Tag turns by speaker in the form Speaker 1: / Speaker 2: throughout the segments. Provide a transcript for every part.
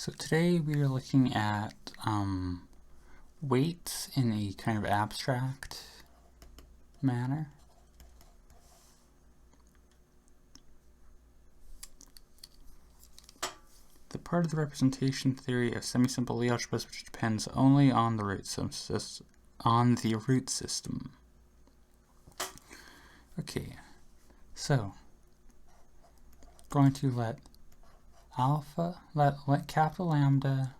Speaker 1: So today we are looking at weights in a kind of abstract manner. The part of the representation theory of semi-simple Lie algebras which depends only on the root system. Okay, so going to let capital lambda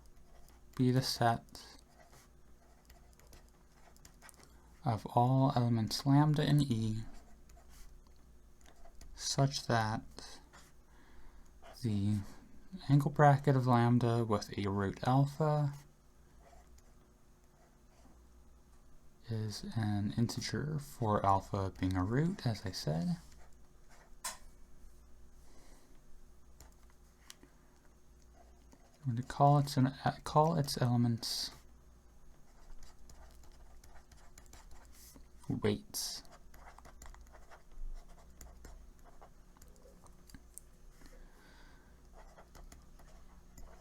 Speaker 1: be the set of all elements lambda in E such that the angle bracket of lambda with a root alpha is an integer for alpha being a root, as I said. I'm going to call its elements weights.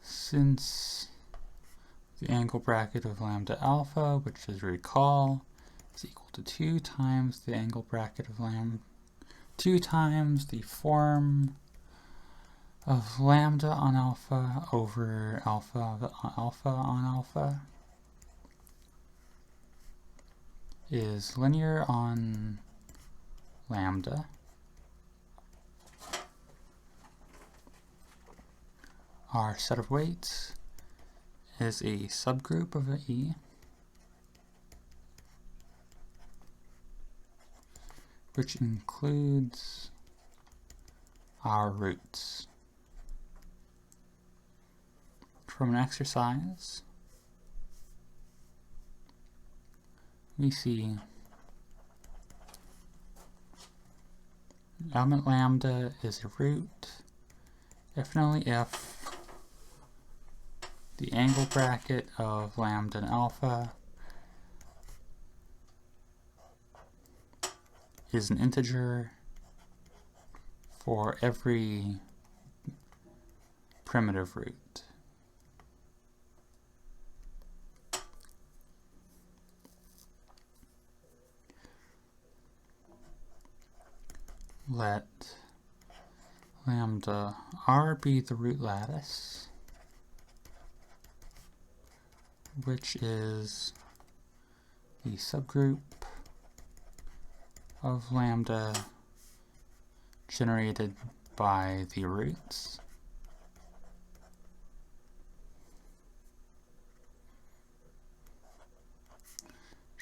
Speaker 1: Since the angle bracket of lambda alpha, which as recall is equal to 2 times the angle bracket of lambda, 2 times the form of lambda on alpha over alpha on alpha is linear on lambda. Our set of weights is a subgroup of E which includes our roots. From an exercise, we see element lambda is a root if and only if the angle bracket of lambda and alpha is an integer for every primitive root. Let lambda r be the root lattice, which is the subgroup of lambda generated by the roots.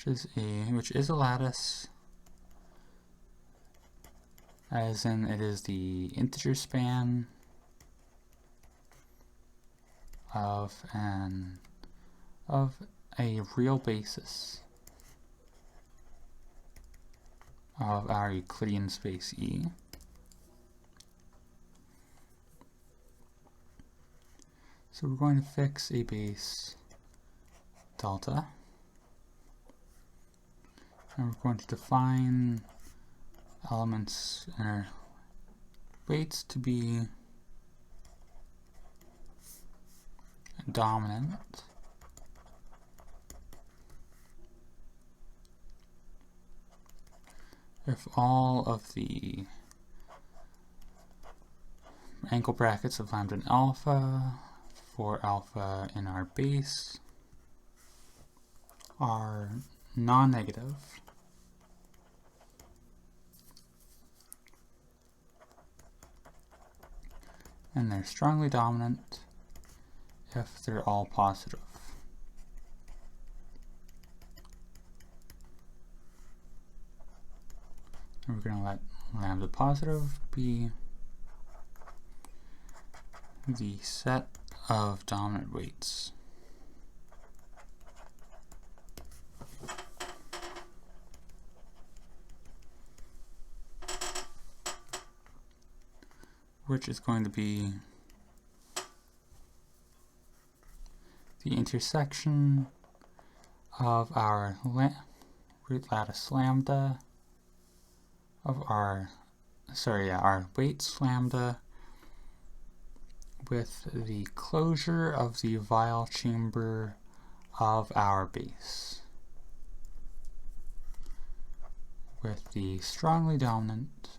Speaker 1: Which is a lattice, as in it is the integer span of a real basis of our Euclidean space E. So we're going to fix a base delta, and we're going to define elements or weights to be dominant if all of the angle brackets of lambda and alpha for alpha in our base are non-negative, and they're strongly dominant if they're all positive. And we're going to let lambda positive be the set of dominant weights. Which is going to be the intersection of our root lattice lambda, of our weights lambda with the closure of the vial chamber of our base. With the strongly dominant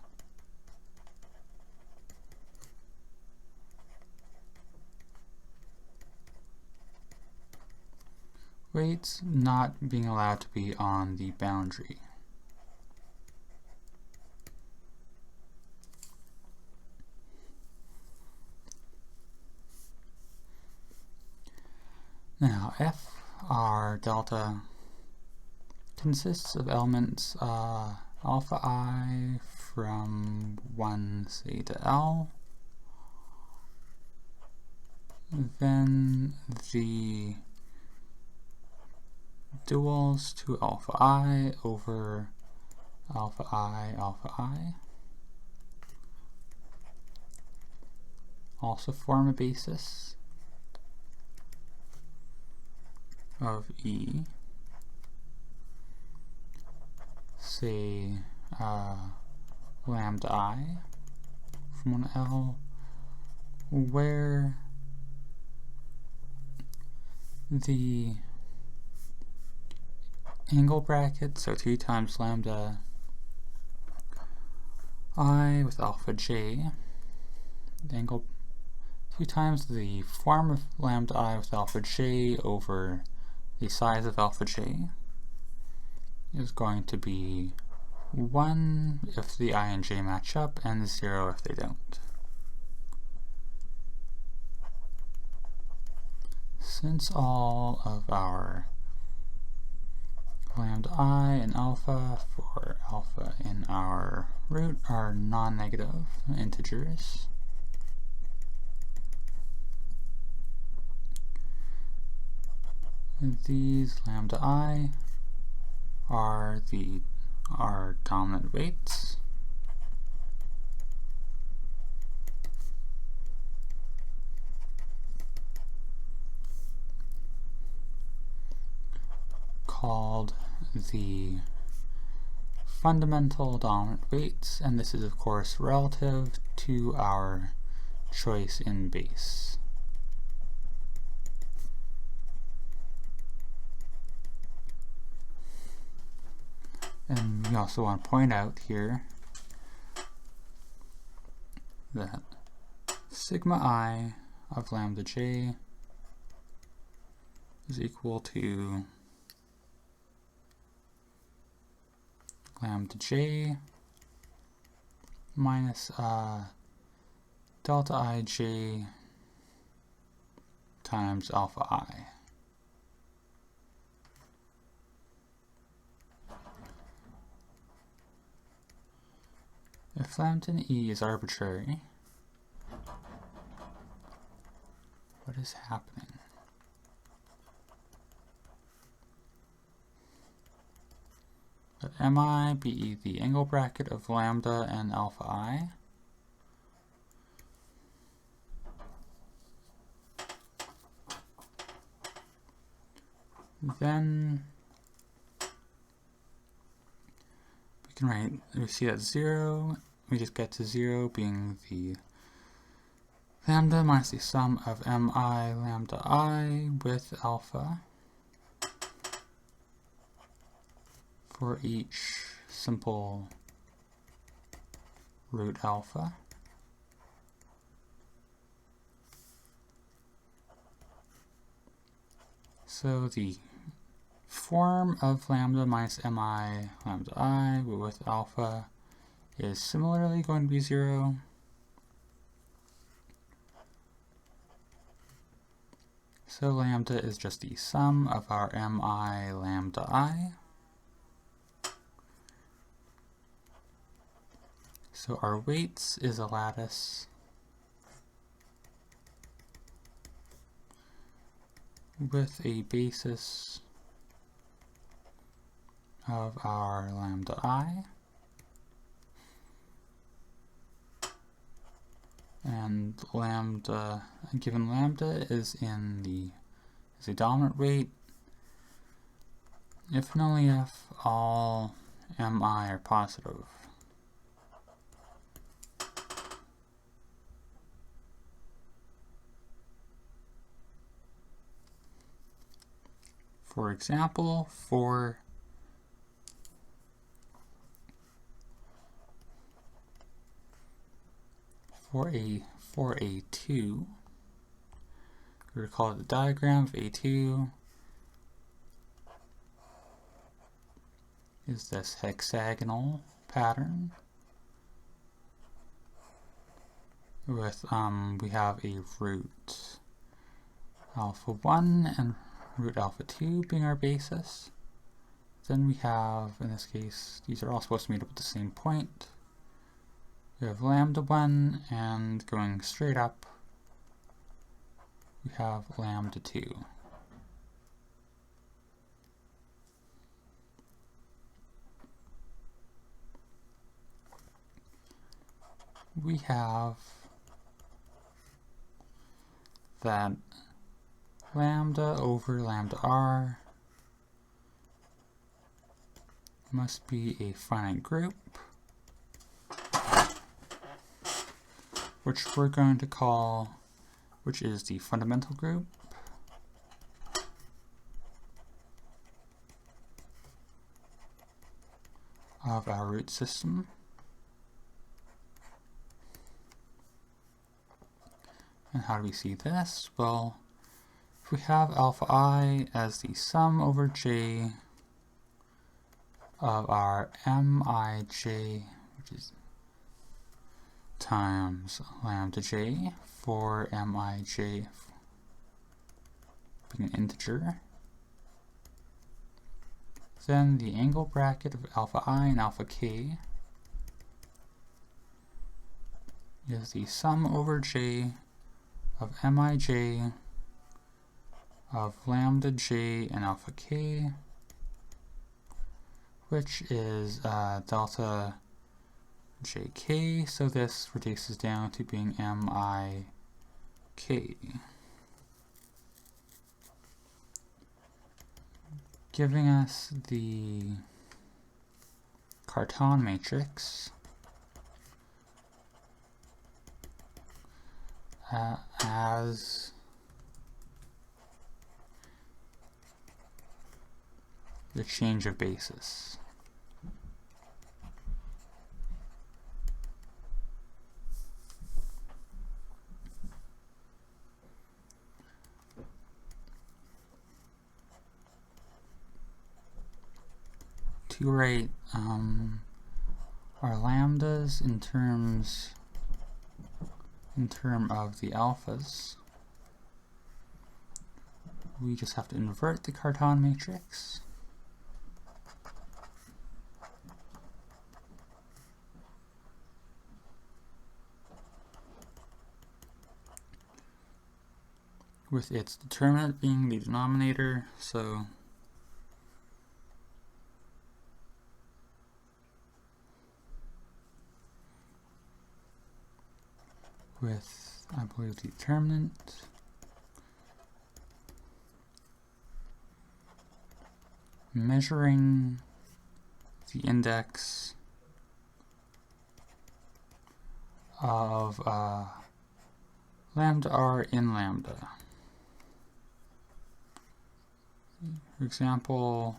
Speaker 1: weights not being allowed to be on the boundary. Now, if our delta consists of elements alpha I from 1, say, to L, then the duals to alpha I over alpha I also form a basis of E, say lambda I from 1L, where the angle bracket, so 2 times lambda I with alpha j, the angle 2 times the form of lambda I with alpha j over the size of alpha j is going to be 1 if the I and j match up, and 0 if they don't. Since all of our lambda I and alpha for alpha in our root are non-negative integers, these lambda I are our dominant weights, called the fundamental dominant weights, and this is of course relative to our choice in base. And we also want to point out here that sigma I of lambda j is equal to lambda j minus delta ij times alpha I. If lambda e is arbitrary, what is happening? Let mi be the angle bracket of lambda and alpha I. Then we see that 0, we just get to 0 being the lambda minus the sum of mi lambda I with alpha for each simple root alpha. So the form of lambda minus mi lambda I with alpha is similarly going to be 0. So lambda is just the sum of our mi lambda I. So our weights is a lattice with a basis of our lambda I, and lambda, given lambda is a dominant weight, if and only if all mi are positive. For example, for A2, we recall the diagram of A2 is this hexagonal pattern with we have a root alpha 1 and root alpha 2 being our basis. Then we have, in this case, these are all supposed to meet up at the same point. We have lambda 1, and going straight up, we have lambda 2. We have that lambda over lambda r must be a finite group, which we're going to call, which is the fundamental group of our root system. And how do we see this? Well, if we have alpha I as the sum over j of our mij, which is times lambda j, for mij being an integer, then the angle bracket of alpha I and alpha k is the sum over j of mij of lambda j and alpha k, which is delta jk, so this reduces down to being mik, giving us the Cartan matrix as the change of basis. To write our lambdas in term of the alphas, we just have to invert the Cartan matrix. With its determinant being the denominator, so with, I believe, the determinant measuring the index of lambda r in lambda. For example,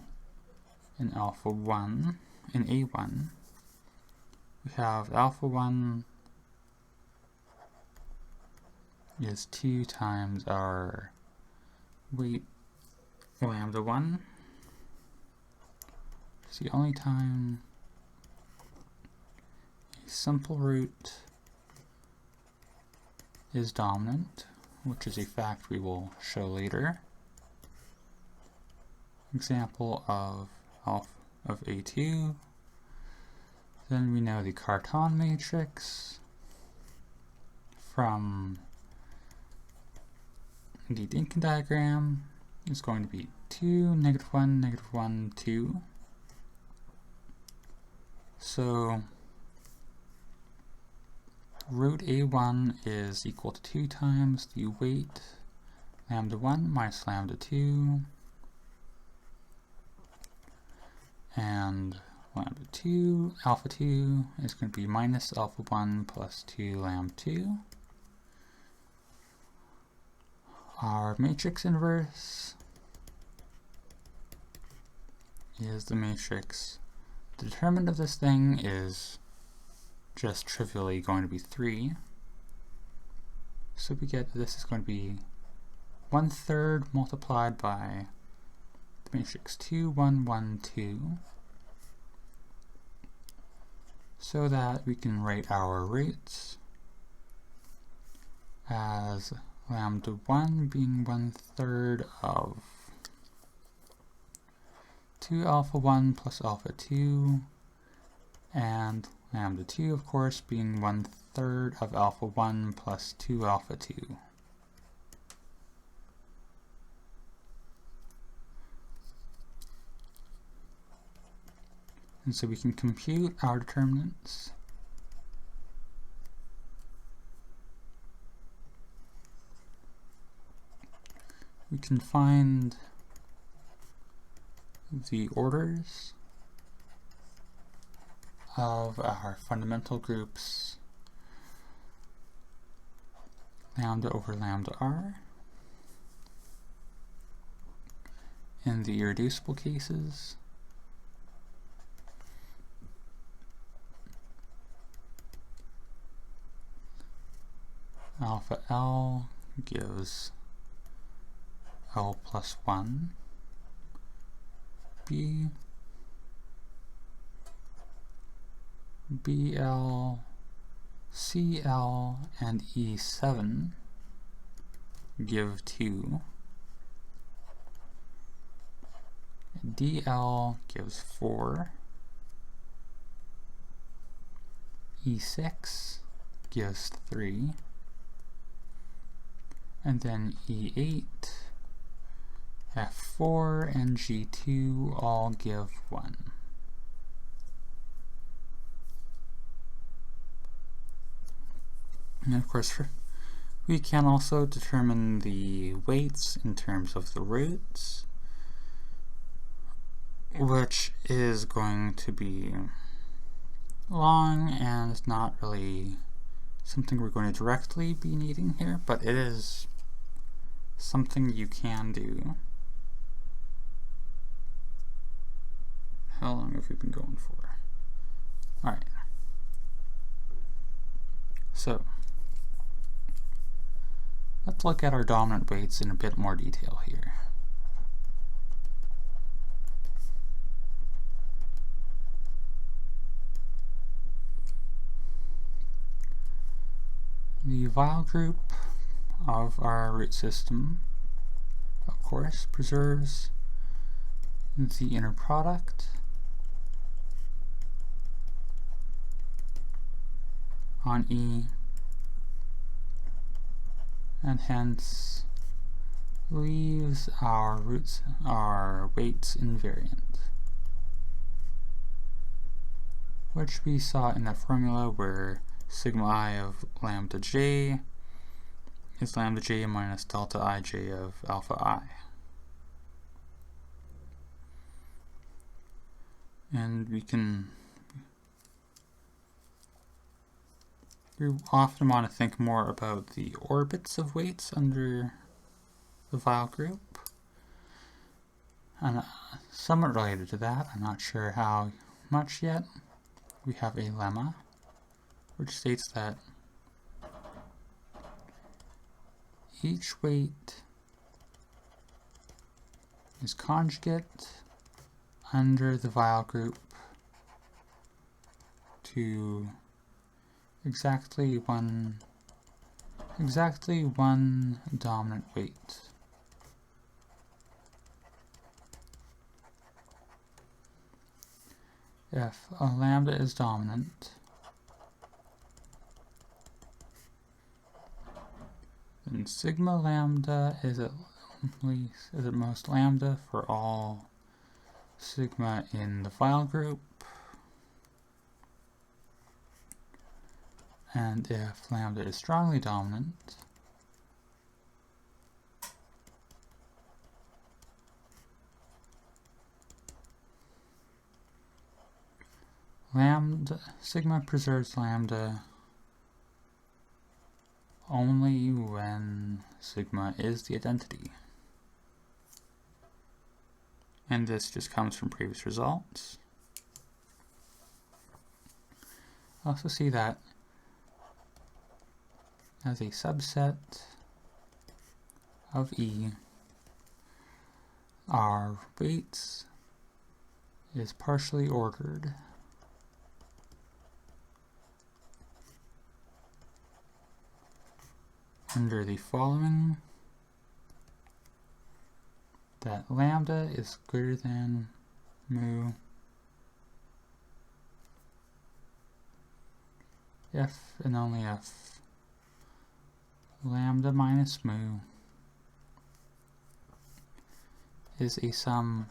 Speaker 1: in alpha 1, in A1, we have alpha 1 is 2 times our weight lambda 1. It's the only time a simple root is dominant, which is a fact we will show later. Example of A2. Then we know the Cartan matrix from the Dynkin diagram is going to be 2, -1, -1, 2. So root A1 is equal to 2 times the weight lambda 1 minus lambda 2, and lambda 2, alpha 2 is going to be minus alpha 1 plus 2 lambda 2. Our matrix inverse is the matrix. The determinant of this thing is just trivially going to be 3. So we get this is going to be 1/3 multiplied by the matrix 2, 1, 1, 2, so that we can write our roots as lambda 1 being 1/3 of 2 alpha 1 plus alpha 2, and lambda 2, of course, being 1/3 of alpha 1 plus 2 alpha 2. And so we can compute our determinants. We can find the orders of our fundamental groups lambda over lambda r. In the irreducible cases, alpha L gives L plus 1, B, BL, CL, and E7 give 2, DL gives 4, E6 gives 3, and then E8, F4, and G2 all give 1. And of course, we can also determine the weights in terms of the roots, which is going to be long and not really something we're going to directly be needing here, but it is something you can do. How long have we been going for? Alright. So, let's look at our dominant weights in a bit more detail here. The Weyl group of our root system, of course, preserves the inner product on E, and hence leaves our weights invariant, which we saw in that formula where sigma I of lambda j is lambda j minus delta ij of alpha I. And we often want to think more about the orbits of weights under the Weyl group. And somewhat related to that, I'm not sure how much yet, we have a lemma which states that each weight is conjugate under the Weyl group to exactly one dominant weight. If a lambda is dominant, then sigma lambda is at most lambda for all sigma in the Weyl group. And if lambda is strongly dominant, sigma preserves lambda only when sigma is the identity. and this just comes from previous results. Also see that as a subset of E, our weights is partially ordered under the following: that lambda is greater than mu if and only if lambda minus mu is a sum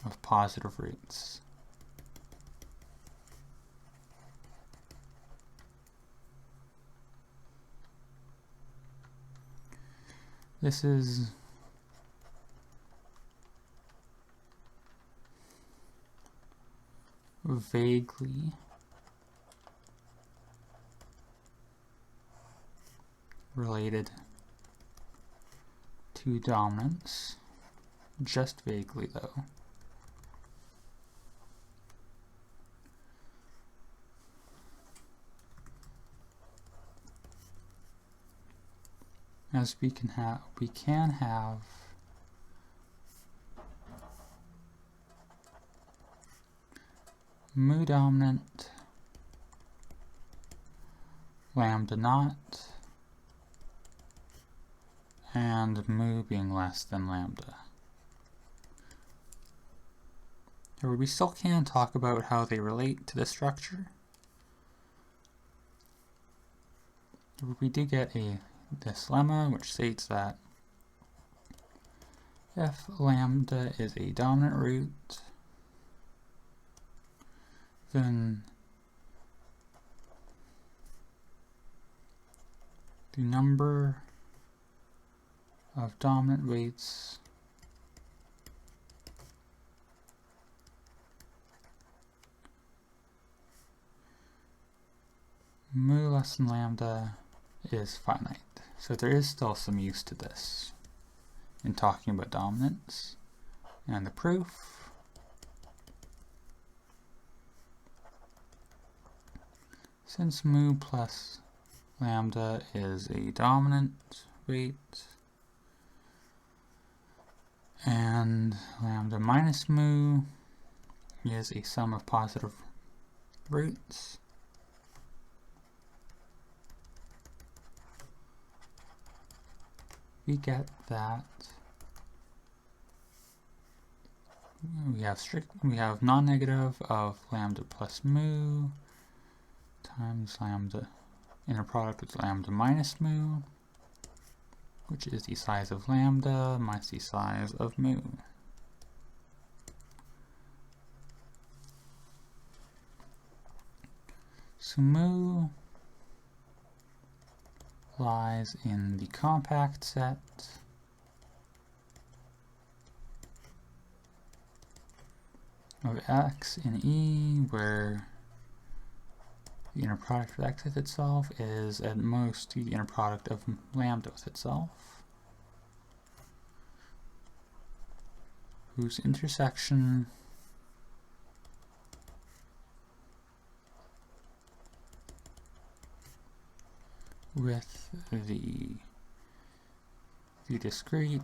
Speaker 1: of positive roots. This is vaguely related to dominance, just vaguely though. As we can have mu dominant, lambda naught, and mu being less than lambda. However, we still can talk about how they relate to the structure. We do get this lemma which states that if lambda is a dominant root, then the number of dominant weights mu less than lambda is finite. So there is still some use to this in talking about dominance. And the proof: since mu plus lambda is a dominant weight and lambda minus mu is a sum of positive roots, we get that we have non-negative of lambda plus mu times lambda inner product with lambda minus mu, which is the size of lambda minus the size of mu. So mu lies in the compact set of X in E, where the inner product of X with itself is at most the inner product of lambda with itself, whose intersection with the discrete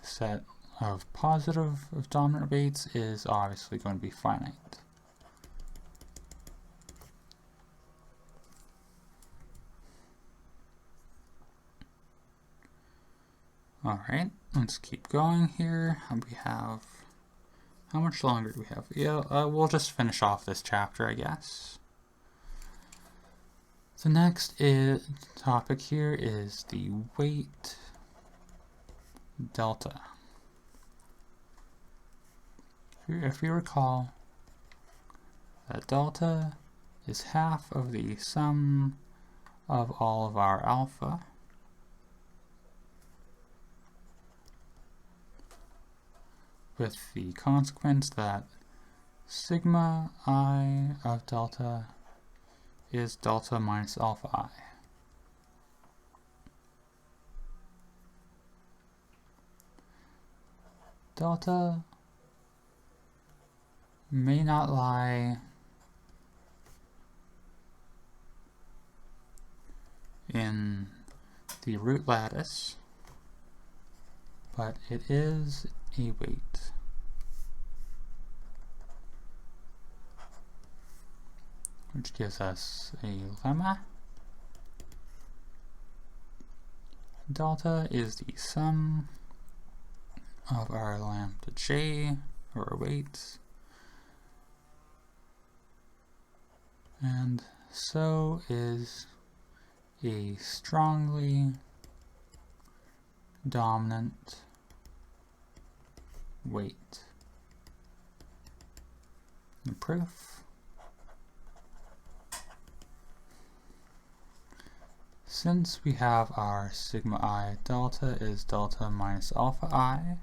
Speaker 1: set of dominant weights is obviously going to be finite. Alright, let's keep going here. We have, how much longer do we have? Yeah, we'll just finish off this chapter, I guess. The next topic here is the weight delta. If we recall, that delta is half of the sum of all of our alpha with the consequence that sigma I of delta is delta minus alpha I. delta may not lie in the root lattice, but it is a weight. Which gives us a lemma. Delta is the sum of our lambda j, or our weights, and so is a strongly dominant weight. The proof: since we have our sigma I delta is delta minus alpha I,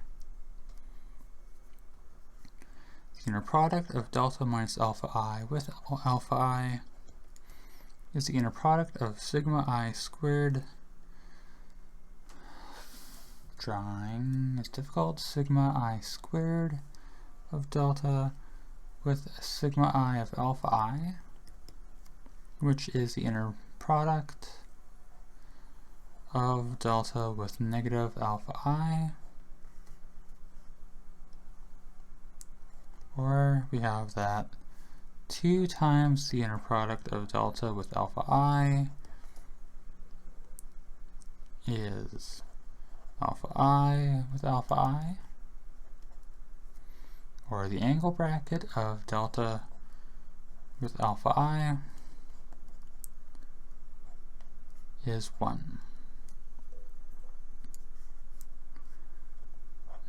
Speaker 1: the inner product of delta minus alpha I with alpha I is the inner product of sigma I squared. Drawing is difficult. Sigma I squared of delta with sigma I of alpha I, which is the inner product of delta with negative alpha I, or we have that 2 times the inner product of delta with alpha I is alpha I with alpha I, or the angle bracket of delta with alpha I is 1.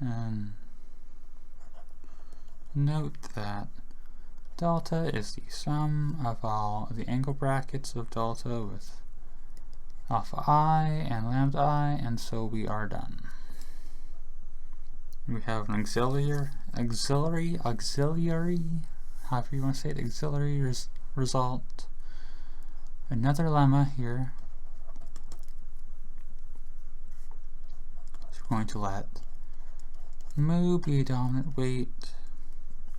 Speaker 1: And note that delta is the sum of all the angle brackets of delta with alpha I and lambda I, and so we are done. We have an auxiliary, however you want to say it, auxiliary result. Another lemma here. So we're going to let mu be a dominant weight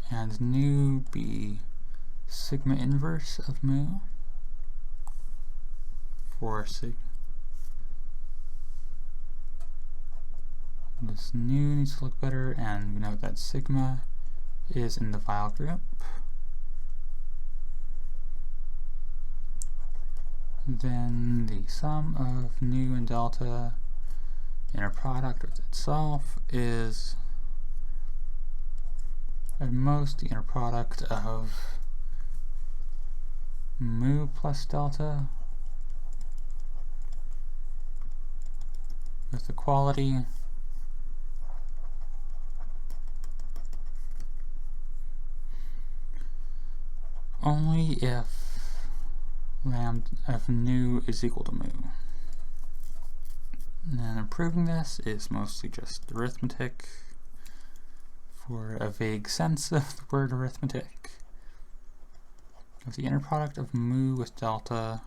Speaker 1: and nu be sigma inverse of mu for sig. This nu needs to look better, and we know that sigma is in the Weyl group. Then the sum of nu and delta, inner product with itself, is at most the inner product of mu plus delta with equality only if nu is equal to mu. And proving this is mostly just arithmetic for a vague sense of the word arithmetic. If the inner product of mu with delta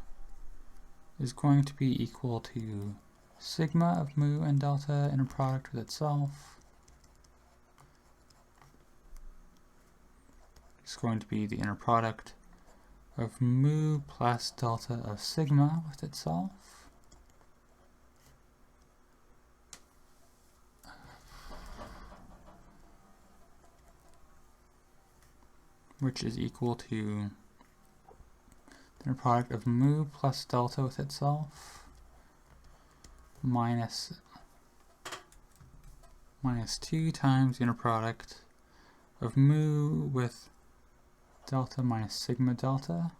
Speaker 1: is going to be equal to sigma of mu and delta inner product with itself, it's going to be the inner product of mu plus delta of sigma with itself. Which is equal to the inner product of mu plus delta with itself minus 2 times the inner product of mu with delta minus sigma delta.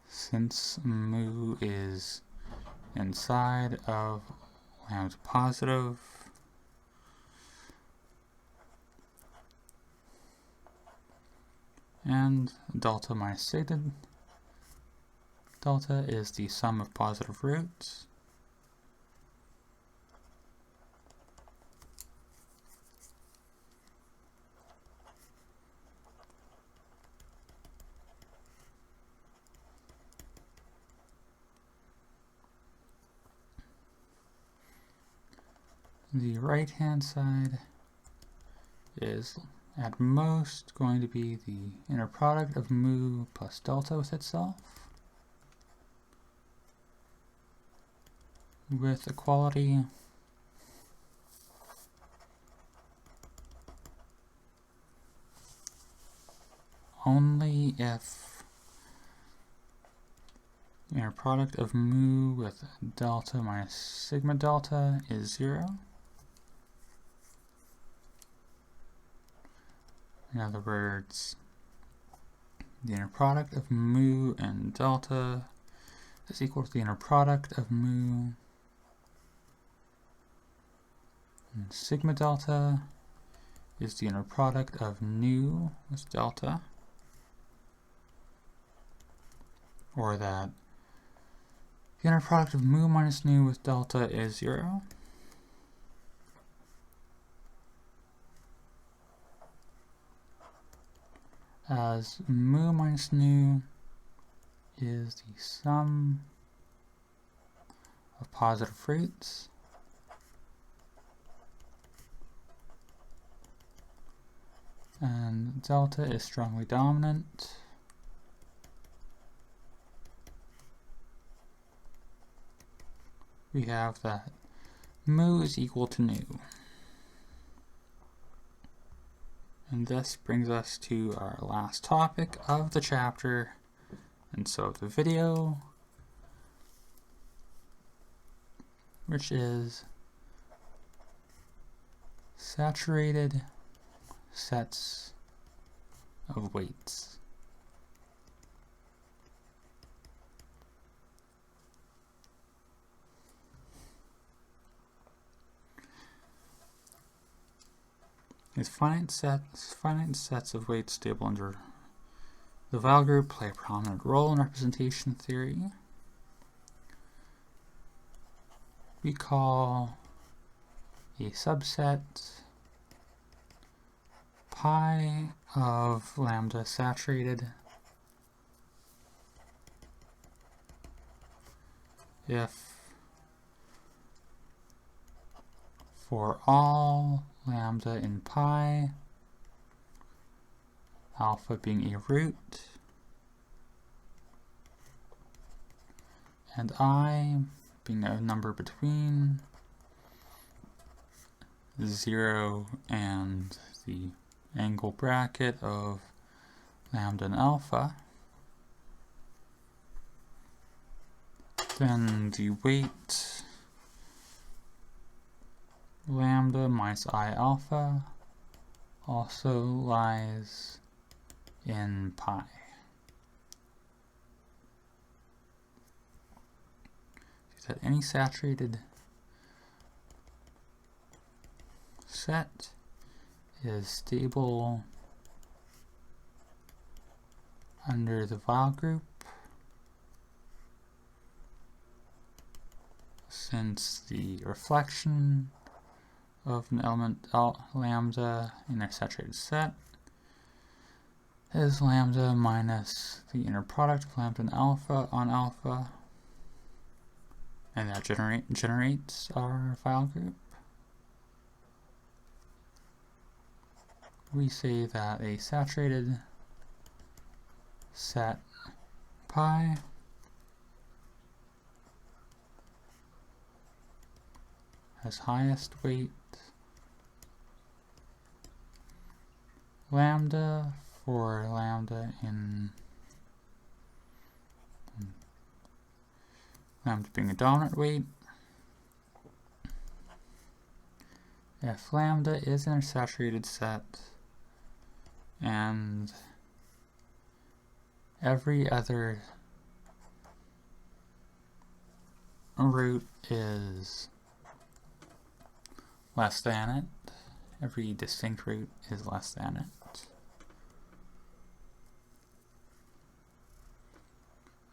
Speaker 1: Since mu is inside of lambda positive, and delta minus sigma delta is the sum of positive roots. The right hand side is at most going to be the inner product of mu plus delta with itself, with equality only if the inner product of mu with delta minus sigma delta is 0. In other words, the inner product of mu and delta is equal to the inner product of mu and sigma delta is the inner product of nu with delta, or that the inner product of mu minus nu with delta is 0. As mu minus nu is the sum of positive roots, and delta is strongly dominant, we have that mu is equal to nu. And this brings us to our last topic of the chapter, and so of the video, which is saturated sets of weights. These finite sets of weights stable under the Weyl group play a prominent role in representation theory. We call a subset pi of lambda saturated if for all lambda in pi, alpha being a root, and I being a number between 0 and the angle bracket of lambda and alpha, then the weight lambda minus I alpha also lies in pi. So that any saturated set is stable under the Weyl group, since the reflection of an element lambda in their saturated set is lambda minus the inner product of lambda and alpha on alpha, and that generates our Weyl group. We say that a saturated set pi has highest weight lambda for lambda in lambda being a dominant weight. If lambda is in a saturated set and every other root is less than it, every distinct root is less than it.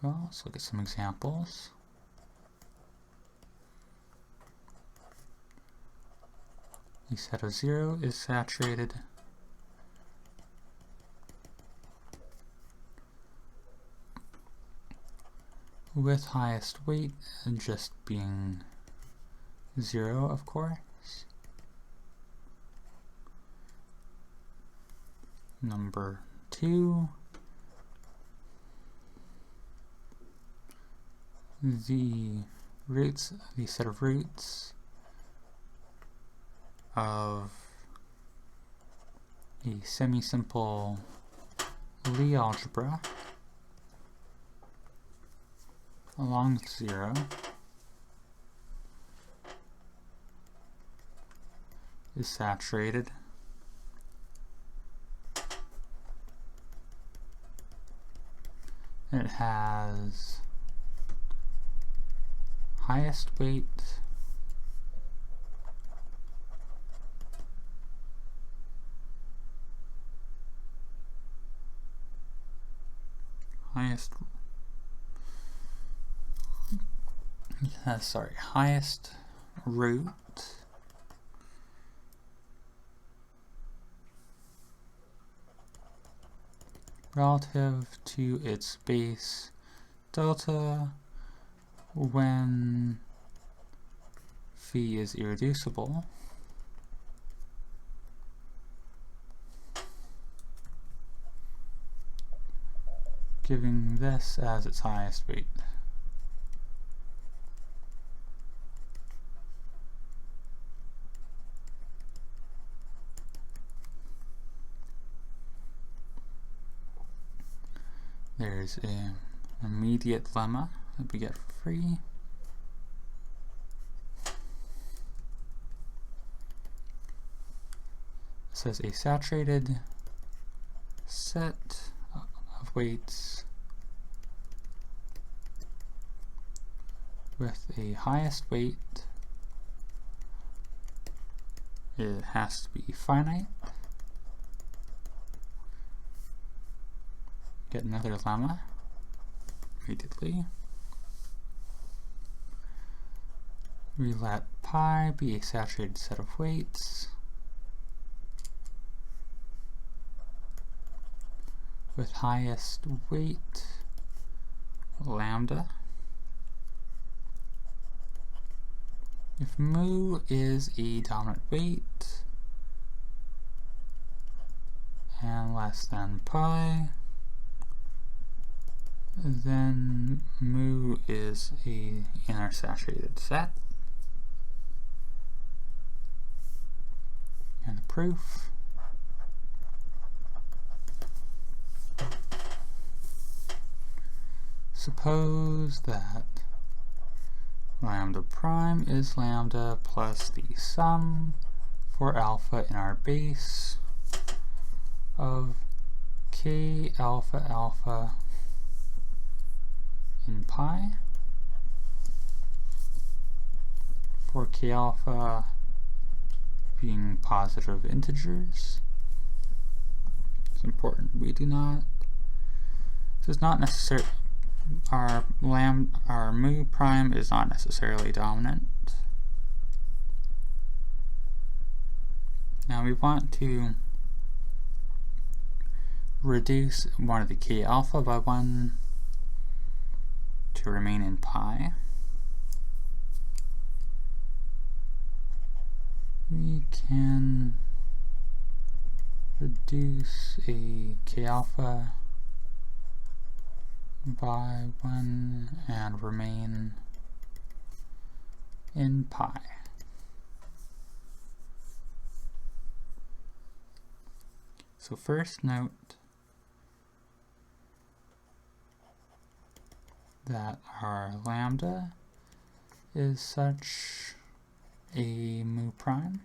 Speaker 1: Well, let's look at some examples. The set of 0 is saturated with highest weight just being 0, of course. number 2, the set of roots of a semi-simple Lie algebra along with 0 is saturated. It has highest weight highest root relative to its base delta when phi is irreducible, giving this as its highest weight. There's an immediate lemma that we get for free. It says a saturated set of weights with a highest weight, it has to be finite. Get another lemma immediately. We let pi be a saturated set of weights with highest weight lambda. If mu is a dominant weight and less than pi, then mu is a inner saturated set. And the proof. Suppose that lambda prime is lambda plus the sum for alpha in our base of k alpha alpha in pi, for k alpha being positive integers. It's important we do not. This is not necessary. Our mu prime is not necessarily dominant. Now we want to reduce one of the k alpha by 1 to remain in pi. We can reduce a k alpha by 1 and remain in pi. So first note that our lambda is such a mu prime.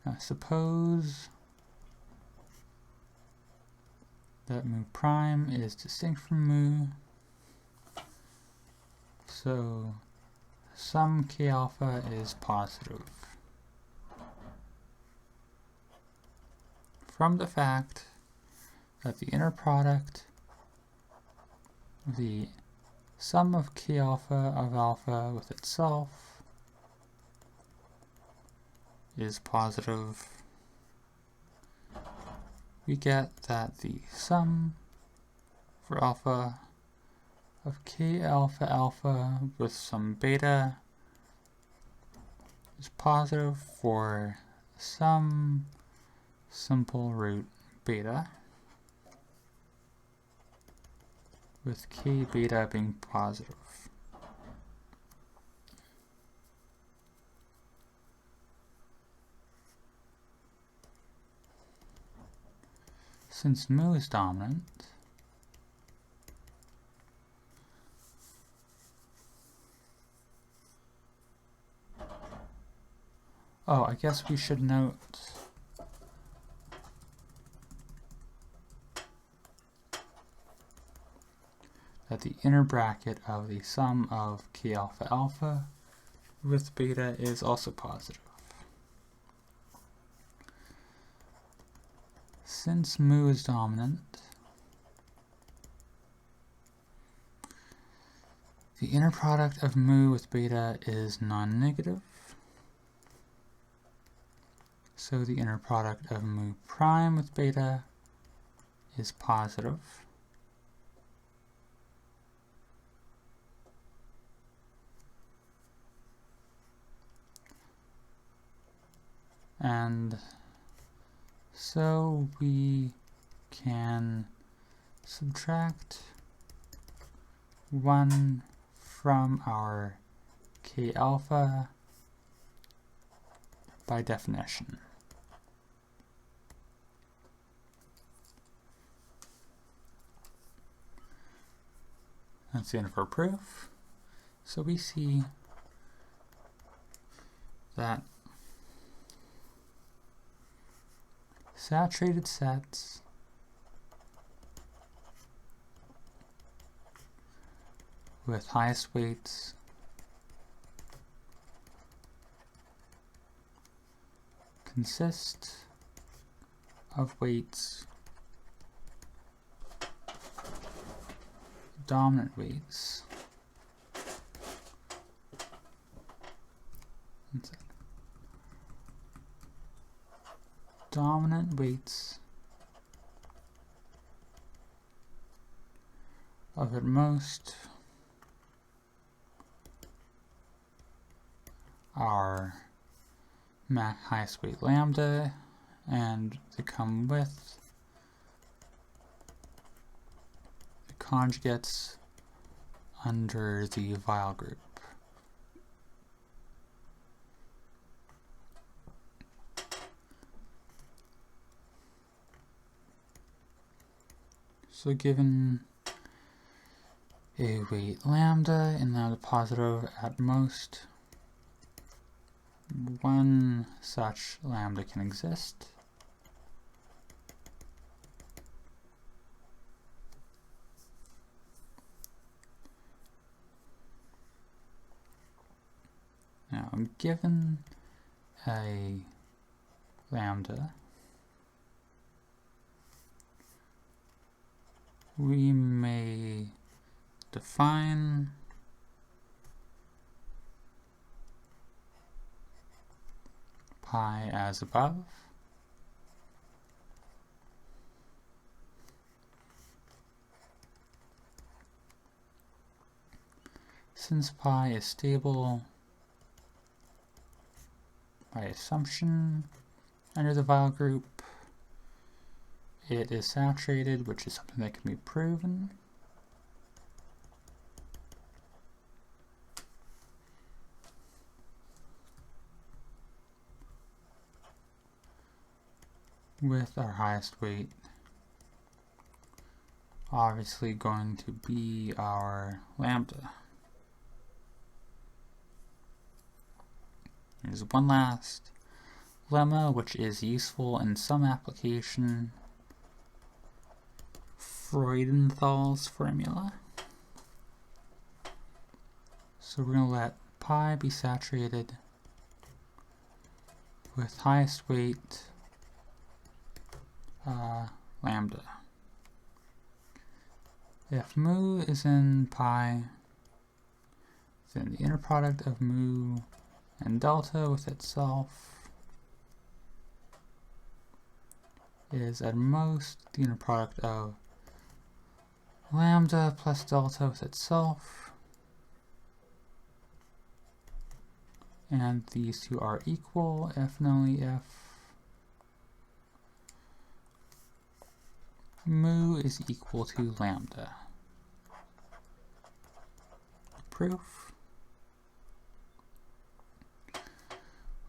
Speaker 1: Now suppose that mu prime is distinct from mu, so some k alpha is positive. From the fact that the inner product of the sum of k alpha of alpha with itself is positive, we get that the sum for alpha of k alpha alpha with some beta is positive for some simple root beta, with k beta being positive. Since mu is dominant, oh, I guess we should note that the inner bracket of the sum of k alpha alpha with beta is also positive. Since mu is dominant, the inner product of mu with beta is non-negative, so the inner product of mu prime with beta is positive. And so we can subtract 1 from our k alpha by definition. That's the end of our proof. So we see that saturated sets with highest weights consist of weights, dominant weights, dominant weights of at most our highest weight lambda, and they come with the conjugates under the Weyl group. So given a weight lambda and lambda positive, at most one such lambda can exist. Now, given a lambda, we may define pi as above. Since pi is stable by assumption under the Weyl group, it is saturated, which is something that can be proven. With our highest weight obviously going to be our lambda. Here's one last lemma, which is useful in some application. Freudenthal's formula. So we're going to let pi be saturated with highest weight lambda. If mu is in pi, then the inner product of mu and delta with itself is at most the inner product of lambda plus delta with itself, and these two are equal if and only if mu is equal to lambda. Proof.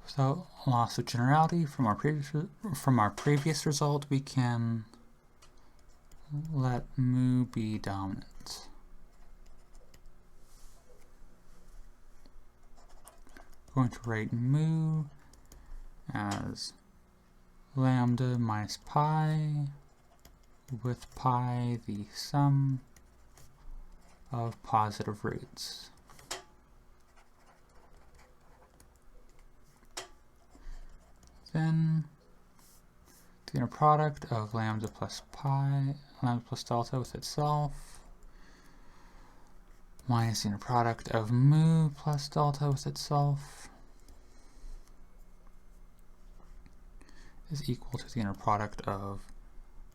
Speaker 1: So loss of generality from our previous result, we can let mu be dominant. We're going to write mu as lambda minus pi, with pi the sum of positive roots. Then the inner product of lambda plus delta with itself, minus the inner product of mu plus delta with itself, is equal to the inner product of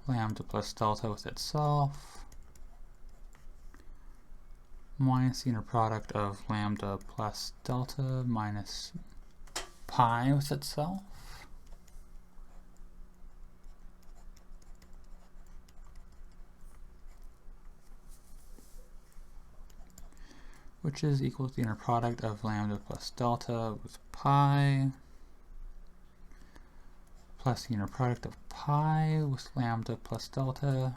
Speaker 1: lambda plus delta with itself, minus the inner product of lambda plus delta minus pi with itself, which is equal to the inner product of lambda plus delta with pi, plus the inner product of pi with lambda plus delta,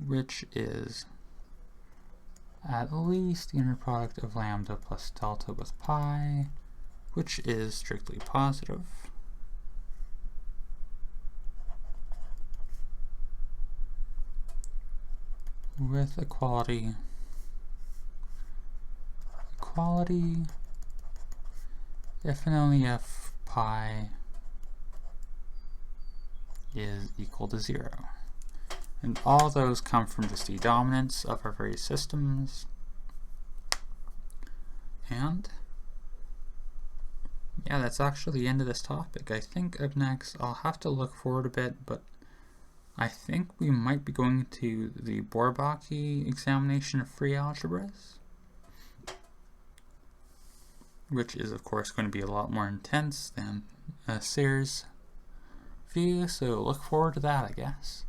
Speaker 1: which is at least the inner product of lambda plus delta with pi, which is strictly positive. With equality, if and only if pi is equal to 0. And all those come from just the dominance of our various systems. And yeah, that's actually the end of this topic. I think up next, I'll have to look forward a bit, but I think we might be going to the Bourbaki examination of free algebras, which is of course going to be a lot more intense than Sayre's view, so look forward to that, I guess.